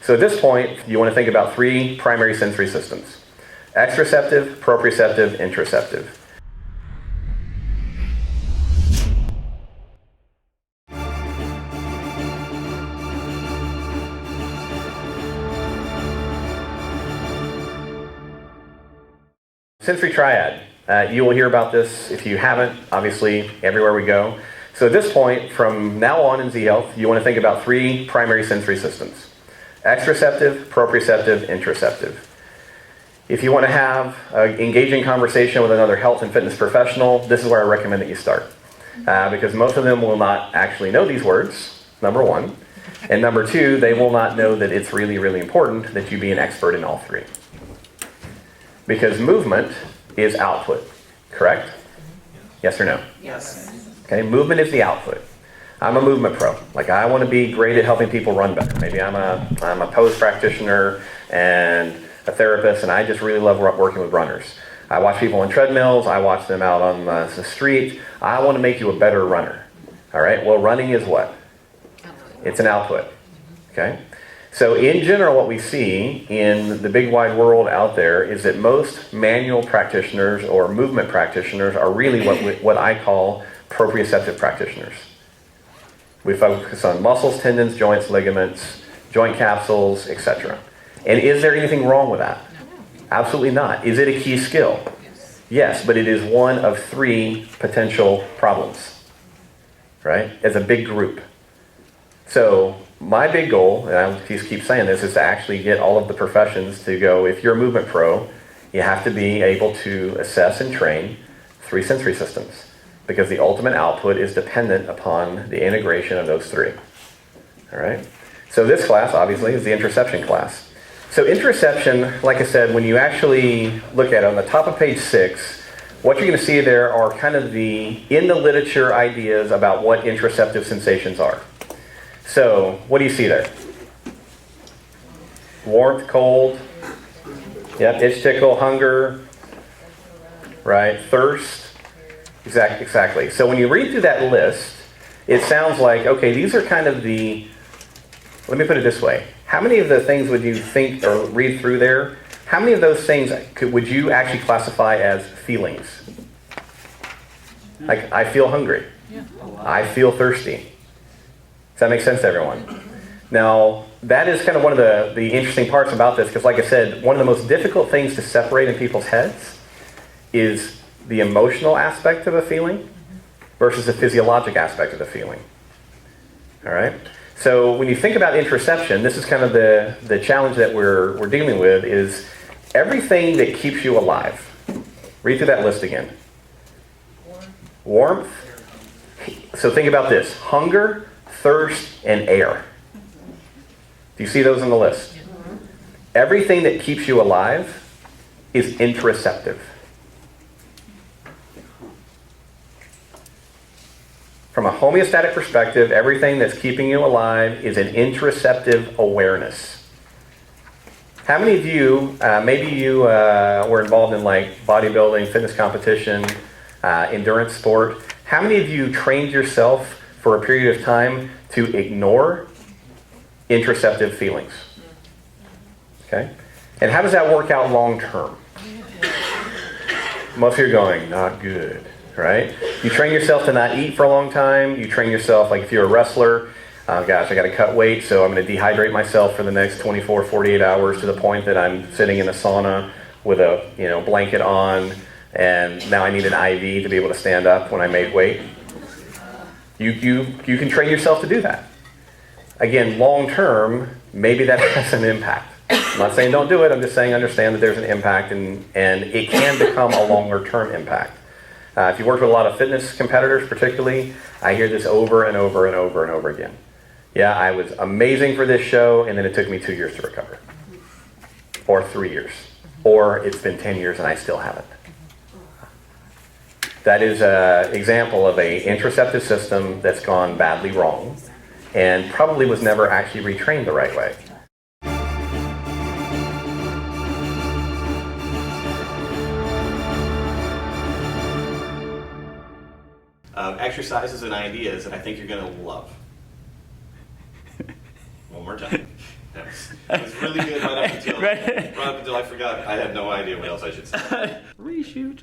So at this point, you want to think about three primary sensory systems: exteroceptive, proprioceptive, interoceptive. Sensory Triad. You will hear about this if you haven't, obviously, everywhere we go. So at this point, from now on in Z-Health, you want to think about three primary sensory systems: exteroceptive, proprioceptive, interoceptive. If you want to have an engaging conversation with another health and fitness professional, this is where I recommend that you start. Because most of them will not actually know these words, number one. And number two, they will not know that it's really, really important that you be an expert in all three. Because movement is output, correct? Yes or no? Yes. Okay, movement is the output. I'm a movement pro. Like, I want to be great at helping people run better. Maybe I'm a pose practitioner and a therapist, and I just really love working with runners. I watch people on treadmills. I watch them out on the street. I want to make you a better runner. All right? Well, running is what? It's an output. Okay? So in general, what we see in the big wide world out there is that most manual practitioners or movement practitioners are really what I call proprioceptive practitioners. We focus on muscles, tendons, joints, ligaments, joint capsules, etc. And is there anything wrong with that? Absolutely not. Is it a key skill? Yes, but it is one of three potential problems, right? As a big group. So my big goal, and I just keep saying this, is to actually get all of the professions to go, if you're a movement pro, you have to be able to assess and train three sensory systems, because the ultimate output is dependent upon the integration of those three. All right? So this class, obviously, is the interoception class. So interoception, like I said, when you actually look at it on the top of page 6, what you're going to see there are kind of in the literature ideas about what interoceptive sensations are. So, what do you see there? Warmth, cold, yep, itch, tickle, hunger, right? Thirst, exactly. So when you read through that list, it sounds like, okay, these are kind of let me put it this way. How many of the things would you think or read through there, how many of those things would you actually classify as feelings? Like, I feel hungry. I feel thirsty. Does that make sense to everyone? Now, that is kind of one of the interesting parts about this, because like I said, one of the most difficult things to separate in people's heads is the emotional aspect of a feeling versus the physiologic aspect of the feeling. All right? So when you think about interoception, this is kind of the challenge that we're dealing with, is everything that keeps you alive. Read through that list again. Warmth. So think about this: hunger, thirst, and air. Do you see those on the list? Everything that keeps you alive is interoceptive. From a homeostatic perspective, everything that's keeping you alive is an interoceptive awareness. How many of you, maybe you were involved in like bodybuilding, fitness competition, endurance sport, how many of you trained yourself for a period of time to ignore interoceptive feelings? Okay? And how does that work out long term? Most of you are going, not good, right? You train yourself to not eat for a long time. You train yourself, like if you're a wrestler, gosh, I got to cut weight, so I'm going to dehydrate myself for the next 24, 48 hours to the point that I'm sitting in a sauna with a blanket on, and now I need an IV to be able to stand up when I make weight. You can train yourself to do that. Again, long term, maybe that has an impact. I'm not saying don't do it, I'm just saying understand that there's an impact, and it can become a longer term impact. If you work with a lot of fitness competitors particularly, I hear this over and over and over and over again. Yeah, I was amazing for this show, and then it took me 2 years to recover. Or 3 years. Or it's been 10 years and I still haven't. That is an example of an interoceptive system that's gone badly wrong and probably was never actually retrained the right way. Exercises and ideas that I think you're going to love. One more time. It was really good right up until, Right. right up until I forgot. I had no idea what else I should say. Reshoot.